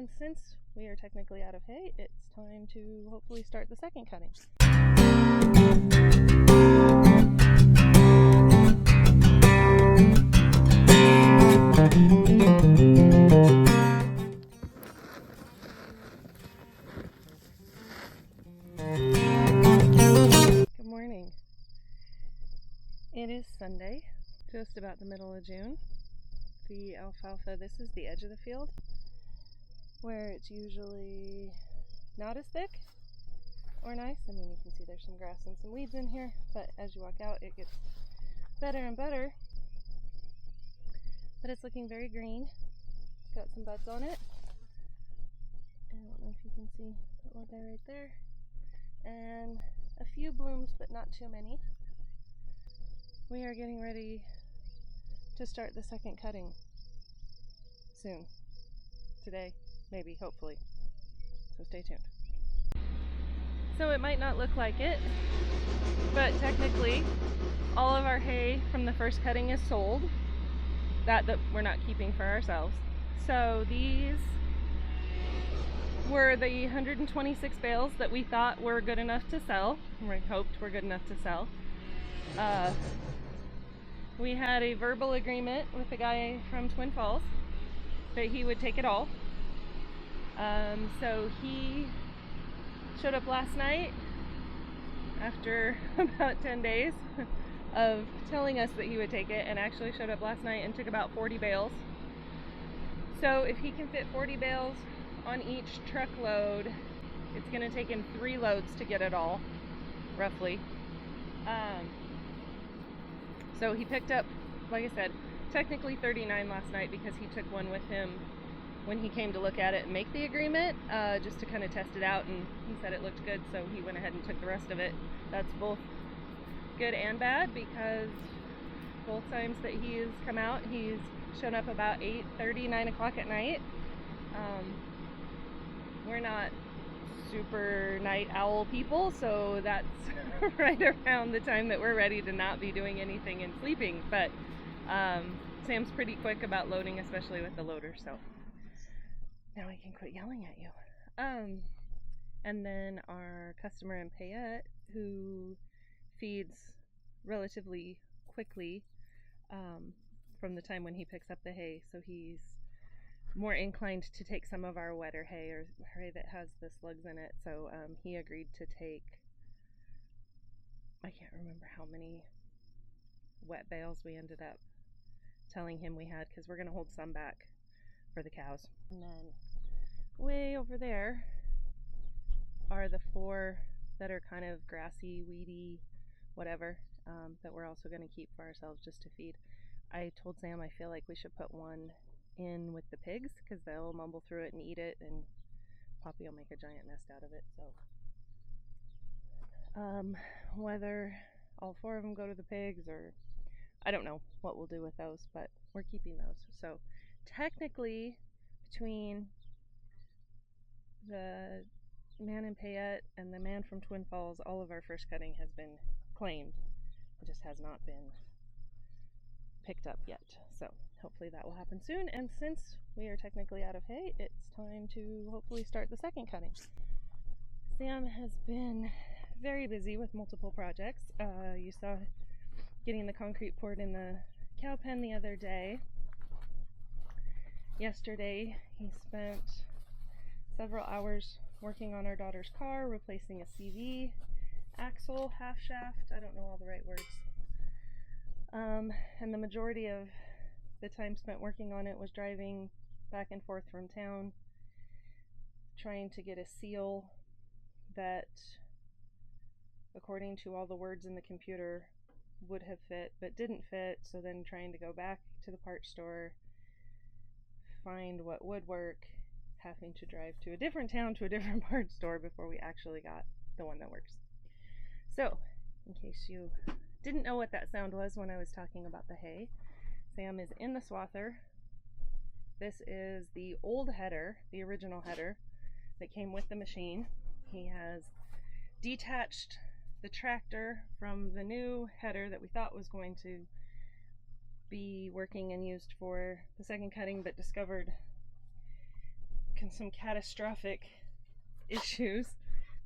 And since we are technically out of hay, it's time to hopefully start the second cutting. Good morning. It is Sunday, just about the middle of June. The alfalfa, this is the edge of the field where it's usually not as thick or nice. I mean, you can see there's some grass and some weeds in here, but as you walk out it gets better and better. But it's looking very green. It's got some buds on it. I don't know if you can see that one there, right there. And a few blooms, but not too many. We are getting ready to start the second cutting soon. Today, maybe, hopefully. So stay tuned. So it might not look like it, but technically all of our hay from the first cutting is sold. That we're not keeping for ourselves. So these were the 126 bales that we thought were good enough to sell. We hoped were good enough to sell. We had a verbal agreement with the guy from Twin Falls that he would take it all. So he showed up last night after about 10 days of telling us that he would take it, and actually showed up last night and took about 40 bales. So if he can fit 40 bales on each truckload, it's going to take him 3 loads to get it all, roughly. So he picked up, like I said, technically 39 last night because he took one with him when he came to look at it and make the agreement, just to kind of test it out, and he said it looked good, so he went ahead and took the rest of it. That's both good and bad, because both times that he's come out, he's shown up about 8:30, 9 o'clock at night. We're not super night owl people, so that's right around the time that we're ready to not be doing anything and sleeping. But Sam's pretty quick about loading, especially with the loader, so now I can quit yelling at you. And then our customer in Payette, who feeds relatively quickly from the time when he picks up the hay, so he's more inclined to take some of our wetter hay, or hay that has the slugs in it. So he agreed to take, I can't remember how many wet bales we ended up telling him we had, because we're going to hold some back for the cows. And then way over there are the 4 that are kind of grassy, weedy, whatever, that we're also going to keep for ourselves just to feed. I told Sam I feel like we should put one in with the pigs, because they'll mumble through it and eat it, and Poppy will make a giant nest out of it. So whether all 4 of them go to the pigs, or I don't know what we'll do with those, but we're keeping those. So technically, between the man in Payette and the man from Twin Falls, all of our first cutting has been claimed. It just has not been picked up yet. So hopefully that will happen soon. And since we are technically out of hay, it's time to hopefully start the second cutting. Sam has been very busy with multiple projects. You saw getting the concrete poured in the cow pen the other day. Yesterday he spent several hours working on our daughter's car, replacing a CV axle, half shaft, I don't know all the right words. And the majority of the time spent working on it was driving back and forth from town, trying to get a seal that, according to all the words in the computer, would have fit but didn't fit. So then trying to go back to the parts store, find what would work, having to drive to a different town to a different parts store before we actually got the one that works. So, in case you didn't know what that sound was when I was talking about the hay, Sam is in the swather. This is the old header, the original header that came with the machine. He has detached the tractor from the new header that we thought was going to be working and used for the second cutting, but discovered some catastrophic issues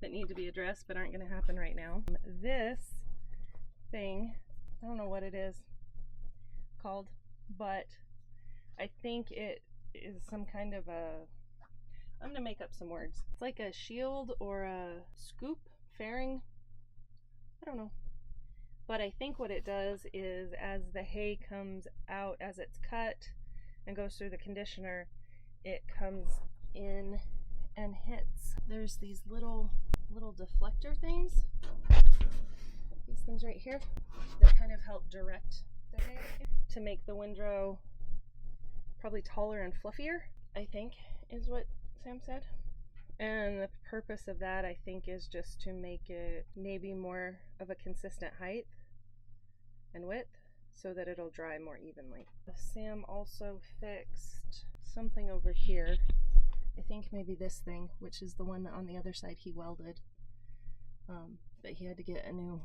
that need to be addressed but aren't going to happen right now. This thing, I don't know what it is called, but I think it is some kind of a, I'm going to make up some words. It's like a shield or a scoop, fairing, I don't know. But I think what it does is as the hay comes out, as it's cut and goes through the conditioner, it comes in and hits. There's these little deflector things, these things right here, that kind of help direct the hay to make the windrow probably taller and fluffier, I think is what Sam said. And the purpose of that, I think, is just to make it maybe more of a consistent height and width so that it'll dry more evenly. Sam also fixed something over here. I think maybe this thing, which is the one on the other side he welded. But he had to get a new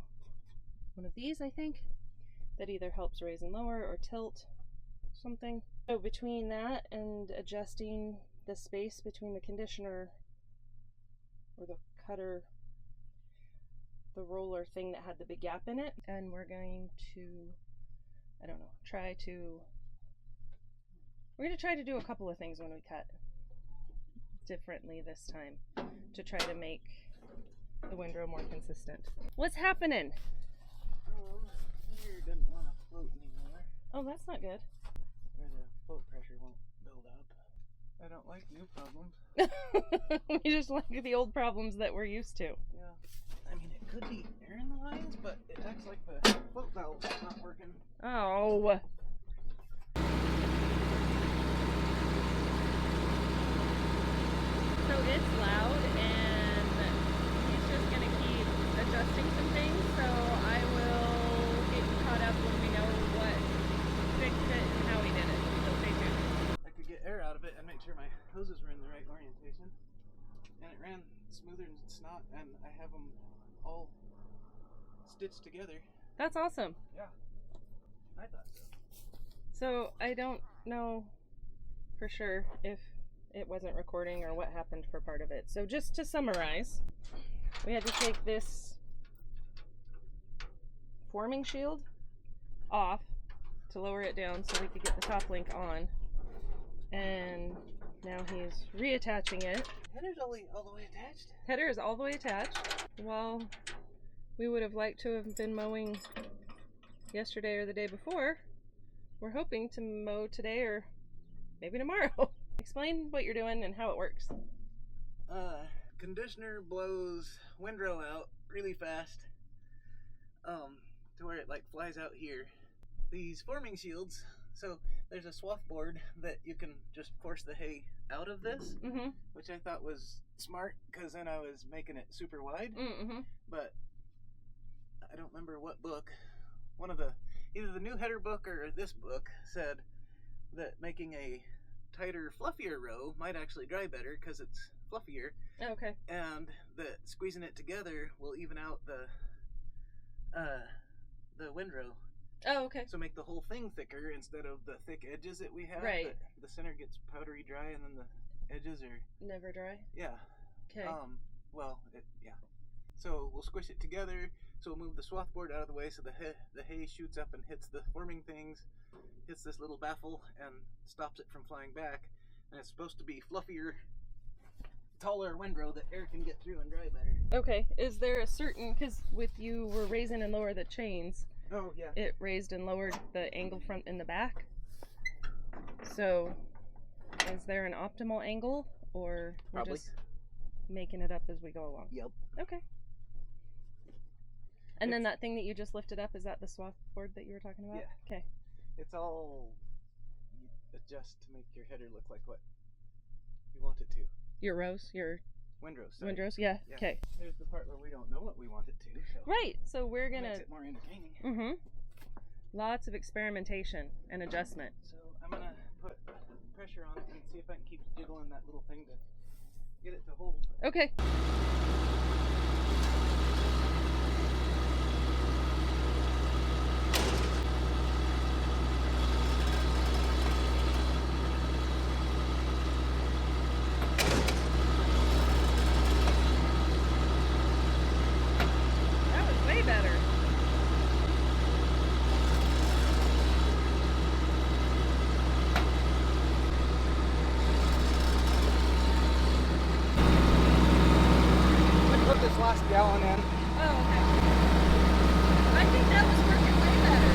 one of these, I think, that either helps raise and lower or tilt something. So between that and adjusting the space between the conditioner or the cutter, the roller thing that had the big gap in it, and we're going to, I don't know, we're going to try to do a couple of things when we cut differently this time to try to make the windrow more consistent. What's happening? Here doesn't want to float anymore. Oh, that's not good. Or the float pressure won't build up. I don't like new problems. We just like the old problems that we're used to. Yeah. I mean, it could be air in the lines, but it acts like the float valve's not working. Oh. So it's loud, and he's just going to keep adjusting some things, so I will get you caught up when we know what fixed it and how he did it. So stay tuned. I could get air out of it and make sure my hoses were in the right orientation. And it ran smoother than it's not, and I have them all stitched together. That's awesome. Yeah, I thought so. So I don't know for sure if it wasn't recording or what happened for part of it. So just to summarize, we had to take this forming shield off to lower it down so we could get the top link on. And now he's reattaching it. Header's all the way attached? Header is all the way attached. Well, we would have liked to have been mowing yesterday or the day before. We're hoping to mow today or maybe tomorrow. Explain what you're doing and how it works. Conditioner blows windrow out really fast, to where it like flies out here. These forming shields, so there's a swath board that you can just force the hay out of this, which I thought was smart because then I was making it super wide. But I don't remember what book, one of the, either the new header book or this book said that making a tighter, fluffier row might actually dry better because it's fluffier. Okay. And that squeezing it together will even out the windrow. Oh, okay. So make the whole thing thicker instead of the thick edges that we have. Right. The center gets powdery dry and then the edges are never dry. Yeah. Okay. Well, yeah. So we'll squish it together. So we'll move the swath board out of the way so the hay shoots up and hits the forming things, hits this little baffle and stops it from flying back. And it's supposed to be fluffier, taller windrow that air can get through and dry better. Okay. Is there a certain, because with you were raising and lower the chains. Oh yeah. It raised and lowered the angle front and the back. So is there an optimal angle or we're Probably. just making it up as we go along? Yep. Okay. And then that thing that you just lifted up, is that the swath board that you were talking about? Yeah. Okay. It's all you adjust to make your header look like what you want it to. Your rows, your Windrows. Sorry. windrows? Yeah. Yeah. Okay. There's the part where we don't know what we want it to. So Right. So we're gonna. makes it more entertaining. Lots of experimentation and adjustment. So I'm gonna put pressure on it and see if I can keep jiggling that little thing to get it to hold. Okay. last gallon in. Oh, okay. I think that was working way better.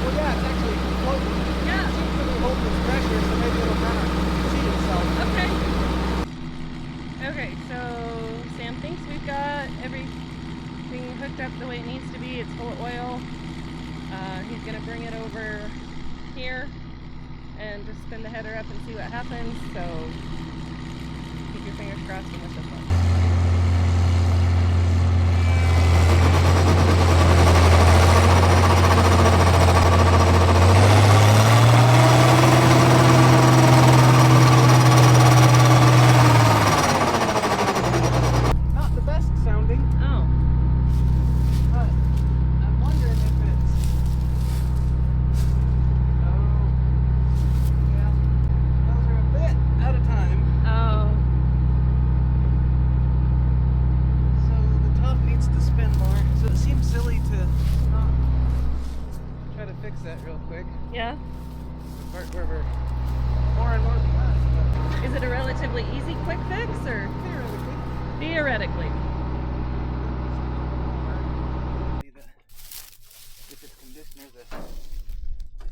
Well, yeah, it's actually floating. Yeah. It seems to be holding its pressure, so maybe it'll kind of seat itself. Okay. Okay, so Sam thinks we've got everything hooked up the way it needs to be. It's full of oil. He's going to bring it over here and just spin the header up and see what happens. So keep your fingers crossed and wish us luck. That real quick. Yeah. The part where we're more and more behind. Is it a relatively easy quick fix or? Theoretically. Theoretically. If it's conditioner,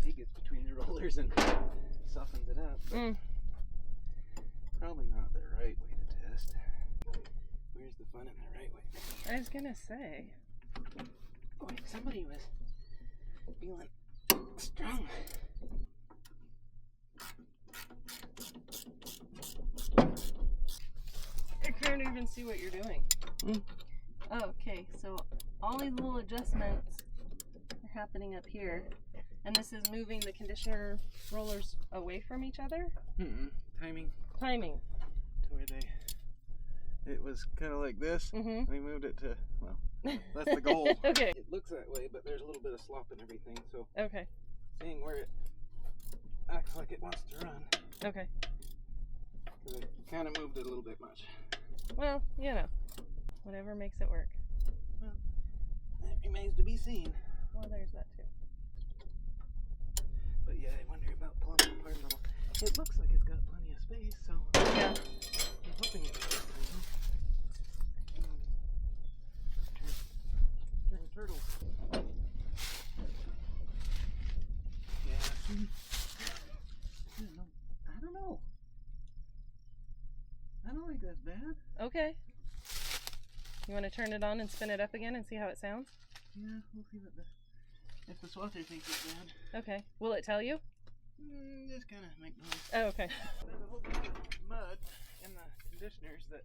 he gets between the rollers and softens it up. Probably not the right way to test. Where's the fun in the right way? I was gonna say. Oh, somebody was feeling strong. I can't even see what you're doing. Okay, so all these little adjustments are happening up here, and this is moving the conditioner rollers away from each other? Timing. Timing. To where it was kind of like this. We moved it to, well, that's the goal. Okay. It looks that way, but there's a little bit of slop and everything, so okay. Seeing where it acts like it wants to run. Okay. Because it kind of moved it a little bit much. Well, you know, whatever makes it work. Well, that remains to be seen. Well, there's that too. But yeah, I wonder about pulling it apart a little. It looks like it's got plenty of space, so yeah. I'm hoping it will. Turn turtles. Yeah. I don't know. I don't think that's bad. Okay. You want to turn it on and spin it up again and see how it sounds? Yeah, we'll see if the swather thinks it's bad. Okay. Will it tell you? Just kind of make noise. Oh, okay. There's a whole bunch of mud in the conditioners that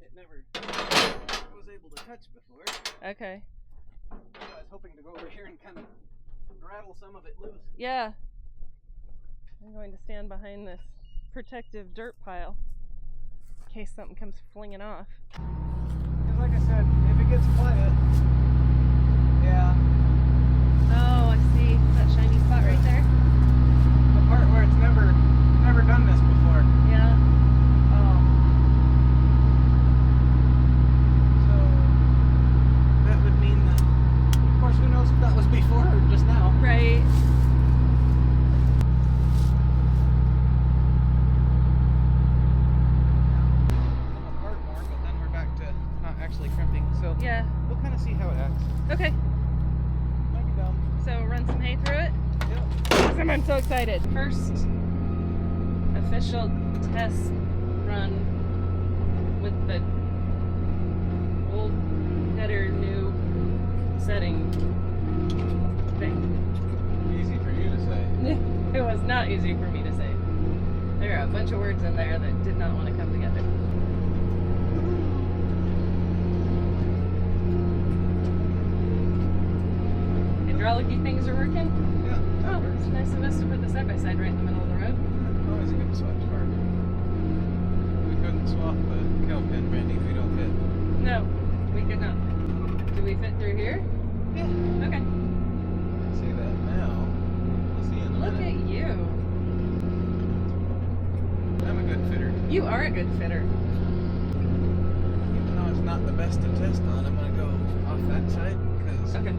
it never was able to touch before. Okay. So I was hoping to go over here and kind of rattle some of it loose. Yeah. I'm going to stand behind this protective dirt pile in case something comes flinging off. Because like I said, if it gets quiet, yeah. Oh, I see. That shiny spot right there? The part where it's never done this before. Yeah. So that would mean that, of course, who knows if that was before or just now. Right. Actually crimping, so yeah, we'll kind of see how it acts. Okay. Might be dumb. So run some hay through it? Yep. I'm so excited. First official test run with the old header new setting thing. Easy for you to say. It was not easy for me to say. There are a bunch of words in there that did not want to come together. Hydraulic-y things are working? Yeah. Oh, it's nice of us to put the side-by-side right in the middle of the road. Always a good swap part. We couldn't swap the cow pen, Brandy, if we don't fit. No, we could not. Do we fit through here? Yeah. Okay. I see that now. We'll see in a Look minute. at you. I'm a good fitter. You are a good fitter. Even though it's not the best to test on, I'm going to go off that side because... Okay.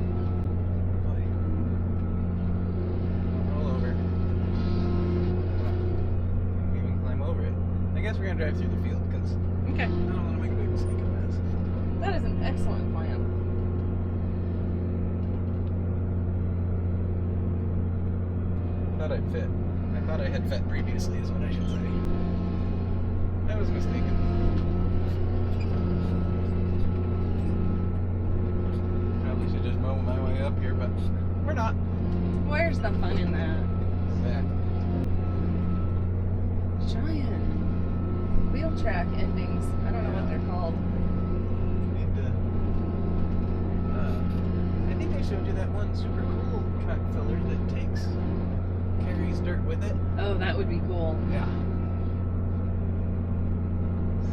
I guess we're gonna drive through the field because Okay. I don't want to make a big mistake of this. That is an excellent plan. Thought I'd fit. I thought I had fed previously, is what I should say. I was mistaken. Probably should just mow my way up here, but we're not. Where's the fun in that? Exactly. Giant wheel track endings. I don't know what they're called. Need to. I think I showed you that one super cool track filler that carries dirt with it. Oh, that would be cool. Yeah.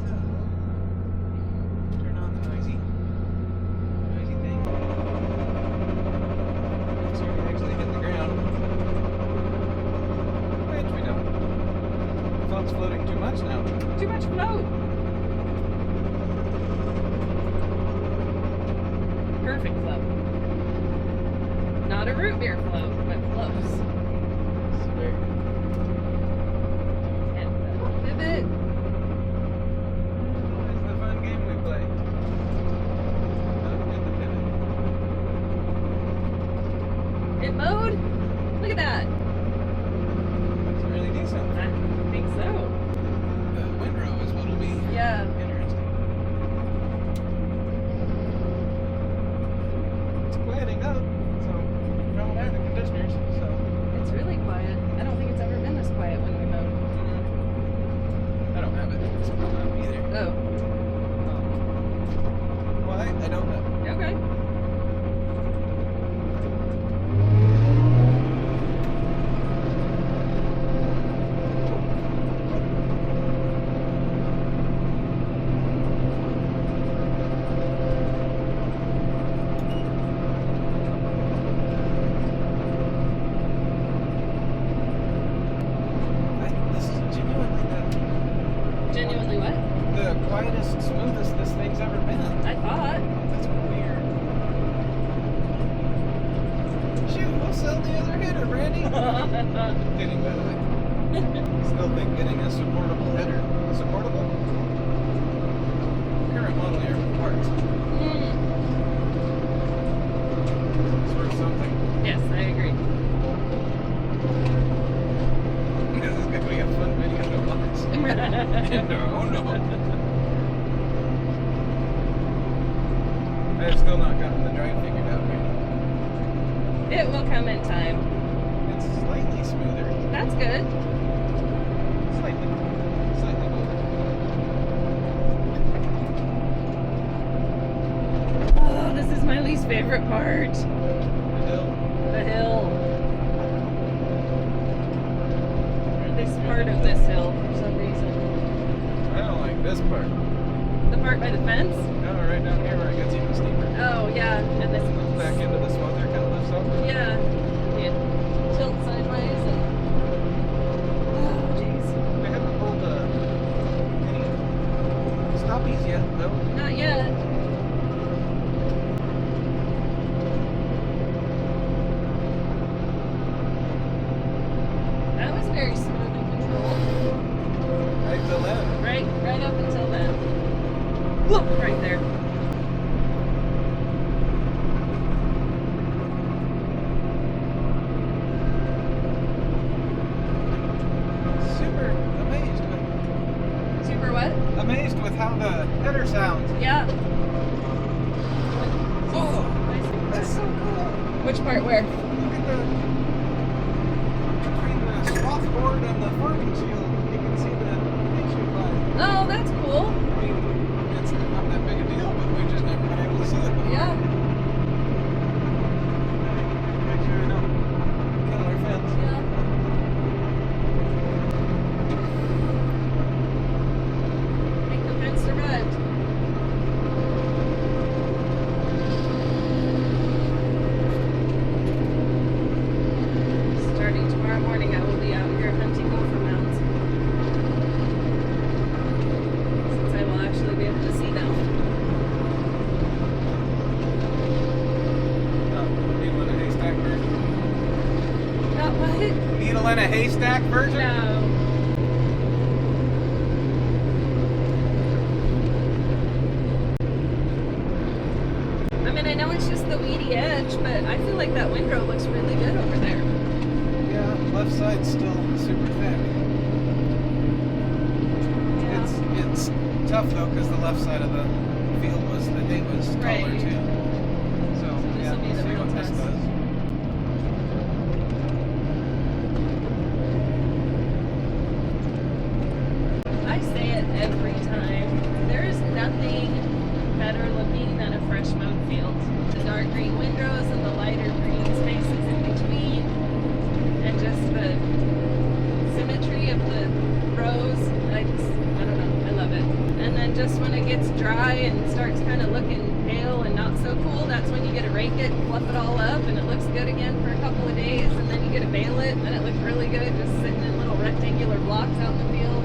So, turn on the noisy thing. Let's see if we actually hit the ground. Which we don't. The phone's floating too much now. Too much float. Perfect float. Not a root beer float, but close. Swear. And pivot. What is the fun game we play? Hit the pivot. It mowed. Look at that. It's really decent. I think so. The windrow is what'll be Yeah. interesting. It's quieting up, so probably the conditioners, so. It's really quiet. I don't think it's ever been this quiet when we mowed. I don't have it. It's probably not either. Oh. Why? I don't know. Okay. This is genuinely Genuinely what? the quietest, smoothest this thing's ever been. I thought. That's weird. Shoot, we'll sell the other header, Brandy. Kidding, by the way. Still think getting a supportable header. Supportable? Current model year parts. It's worth something. Yes, I agree. This is going to be a fun video to watch. Oh no. I have still not gotten the drive figured out yet. It will come in time. It's slightly smoother. That's good. Slightly smoother. Oh, this is my least favorite part. The hill. The hill. Or this part of this hill for some reason. I don't like this part. The part by the fence? No, right down here where it gets even steeper. Oh, yeah. And this Back into the swather kind of lifts up. yeah. It tilts sideways and. Oh, jeez. I haven't pulled any stoppies yet, though. Not yet. That was very smooth and controlled. Right till then. Right up until then. Look, right there. Super amazed with how the header sounds. Yeah. Oh, that's so cool. Which part where? Look at between the swath board and the farming shield, you can see the picture line. Oh, that's cool. I mean, it's not that big a deal, but we've just never been able to see it before. Yeah. Make sure we don't kill our fence. Yeah. Make the fence survive. Starting tomorrow morning, I will be out here hunting gopher mounds. Since I will actually be able to see them. Needle in a haystack version. Not what? Needle in a haystack version? No. tough though, because the left side of the field the hay was taller Right. too. So yeah, this'll be we'll the see real what this test. does. I say it every time. There is nothing better looking than a fresh mowed field. The dark green windrows and the lighter green spaces in between, and just the symmetry of the rows. I don't know, I love it. And then just when it gets dry and starts kind of looking pale and not so cool, that's when you get to rake it, fluff it all up, and it looks good again for a couple of days, and then you get to bale it, and then it looks really good just sitting in little rectangular blocks out in the field.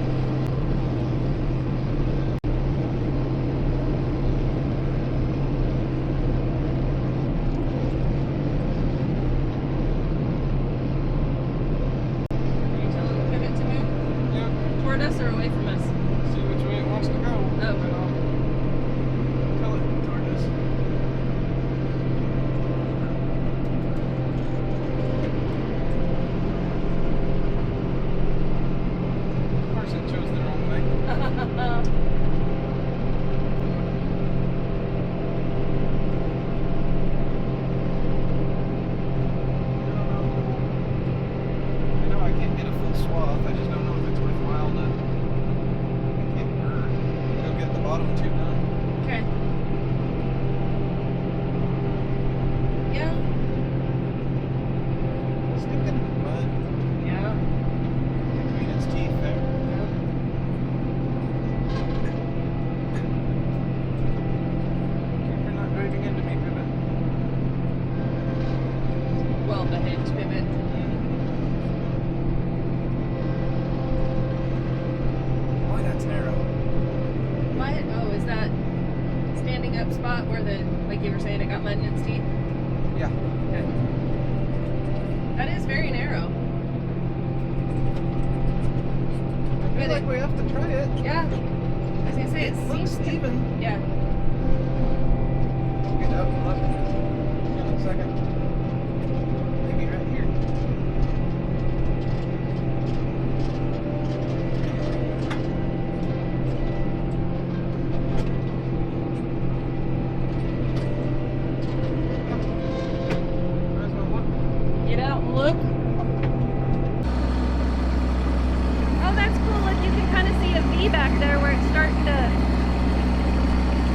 Are you telling the pivot to move? Yeah. Toward us or away from us? See which way it wants to go. Oh. And I'll tell it toward us. Of course it chose the wrong way. I know I can't get a full swath. I just don't know if it's worthwhile to get her. Go get the bottom two done. Okay. Yeah. Sticking in the mud Yeah. between its teeth there. Keep her not driving into me, Pivot. Well behaved pivot. Boy, that's narrow. What? Oh, is that standing up spot where the, like you were saying, it got mud in its teeth? Yeah. Okay. That is very narrow. I feel like we have to try it. Yeah. I was gonna say it Looks seems to, even. yeah. Get up and left in a second. Maybe right here. Might as well look. Get out and look. Oh, that's cool. Look, you can kind of see a V back there where it's starting to.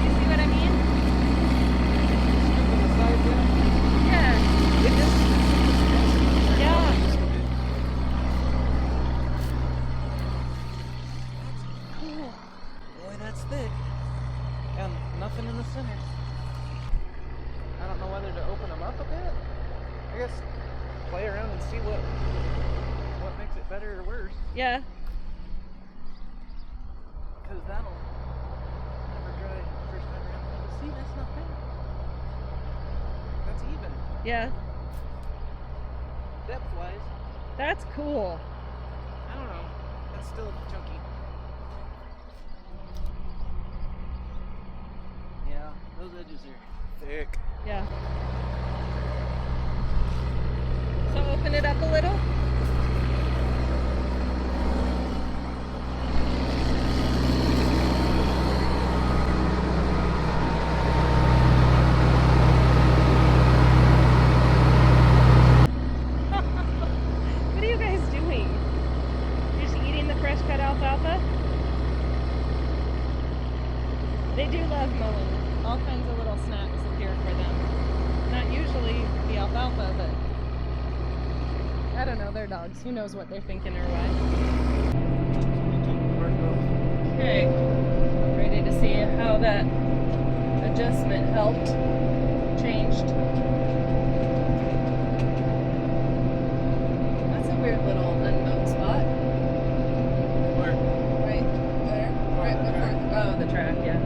You see what I mean? Scoop on the side there. Yeah. It is. Yeah. Cool. Boy, that's thick. And nothing in the center. I don't know whether to open them up a bit. I guess play around and see what makes it better or worse. Yeah. Because that'll never dry first time around. But see, that's not bad. That's even. Yeah. Depth wise, That's cool. I don't know. That's still chunky. Yeah, those edges are thick. Yeah. So open it up a little. What are you guys doing? Just eating the fresh cut alfalfa? They do love mowing. All kinds of little snacks appear for them. Not usually the alfalfa, but I don't know, they're dogs. Who knows what they're thinking or why. Okay, ready to see how that adjustment helped, changed. That's a weird little unmowed spot. Where? Right there. Right before. Oh, the track, yeah.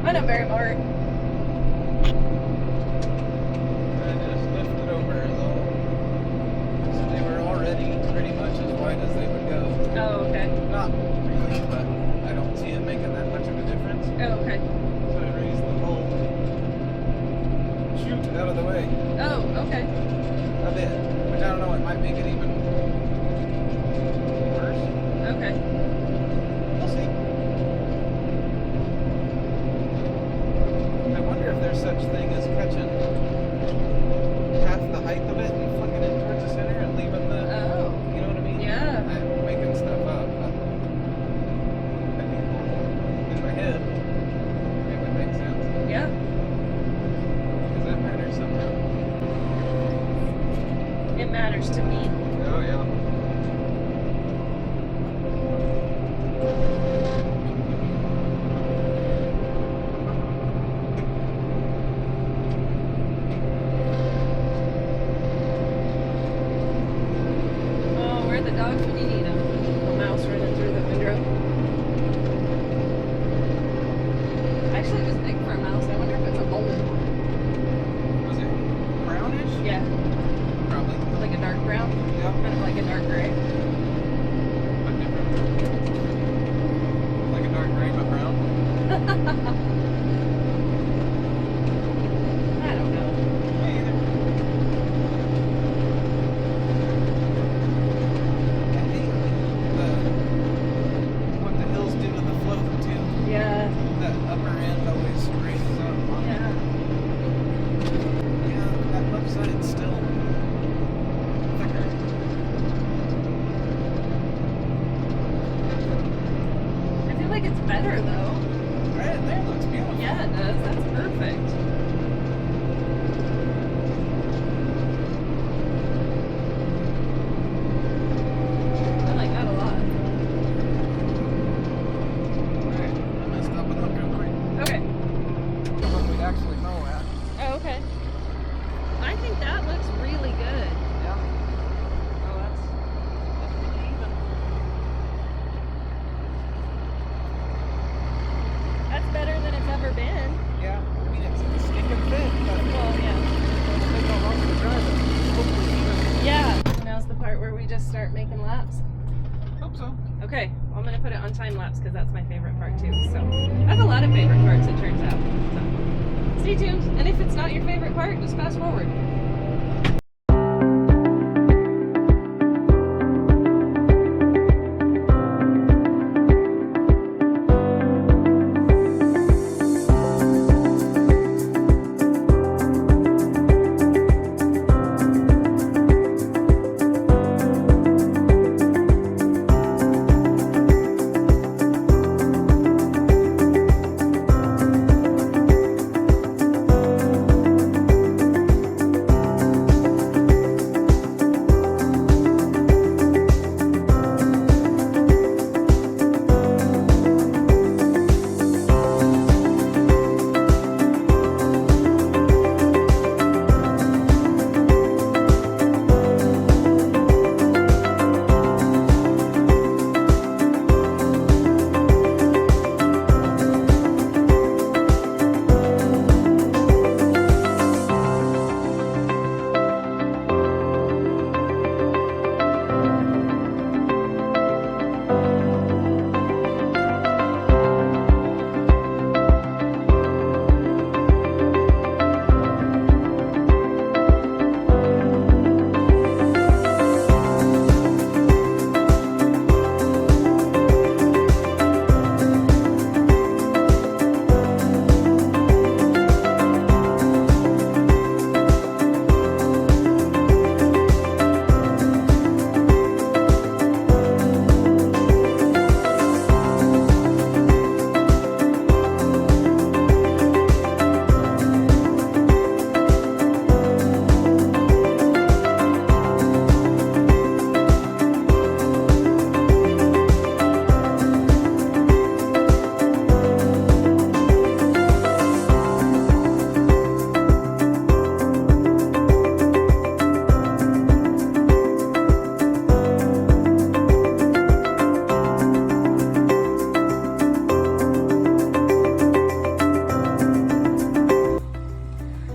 I know very Mart. I just lifted over though. So they were already pretty much as wide as they would go. Oh, okay. Not really, but I don't see it making that much of a difference. Oh, okay. So I raised the whole chute out of the way Oh, okay. a bit. Which I don't know, it might make it even worse. Okay. I don't know. Me either. I hate what the hills do to the float too. Yeah. The upper end always raises up on it. Yeah. Yeah, that left side's still thicker. I feel like it's better though. Right there looks beautiful. Yeah, it does. That's perfect. I like that a lot. Alright, I'm gonna stop and look real quick. Okay. What we'd actually mow at. Oh, okay. I think that looks really good. Yeah. Oh, that's pretty even. That's better than it's ever been. Yeah, I mean it's stinking fit, but Well, yeah. it'll take how long to drive it. Hopefully even. Yeah. Now's the part where we just start making laps. Hope so. Okay, I'm gonna put it on time lapse because that's my favorite part too. So I have a lot of favorite parts, it turns out. So stay tuned, and if it's not your favorite part, just fast forward.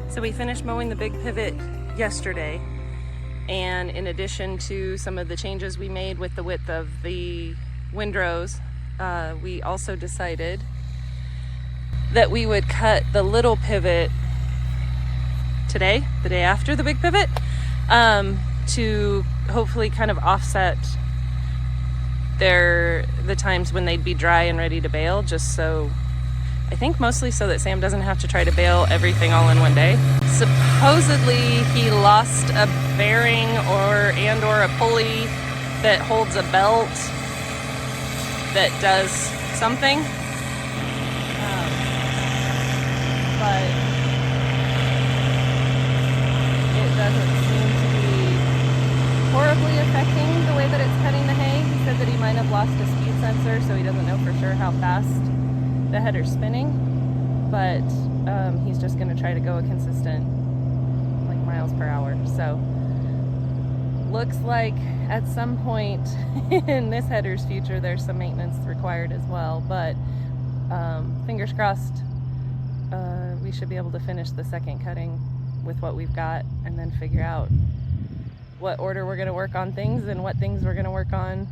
So we finished mowing the big pivot yesterday, and in addition to some of the changes we made with the width of the windrows, we also decided that we would cut the little pivot today, the day after the big pivot, to hopefully kind of offset the times when they'd be dry and ready to bale, just so, I think mostly so that Sam doesn't have to try to bale everything all in one day. Supposedly he lost a bearing or a pulley that holds a belt that does something, but it doesn't seem to be horribly affecting the way that it's cutting the hay. He said that he might have lost a speed sensor, so he doesn't know for sure how fast the header's spinning, but he's just going to try to go a consistent like miles per hour. So looks like at some point in this header's future there's some maintenance required as well, but fingers crossed we should be able to finish the second cutting with what we've got, and then figure out what order we're going to work on things and what things we're going to work on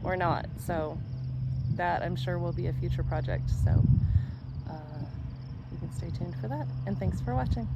or not. So that, I'm sure, will be a future project. So can stay tuned for that. And thanks for watching.